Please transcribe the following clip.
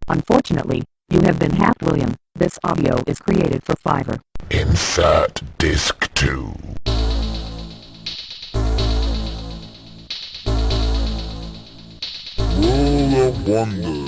Unfortunately, you have been hacked, William. This audio is created for Fiverr. Insert disc 2. World of Wonder.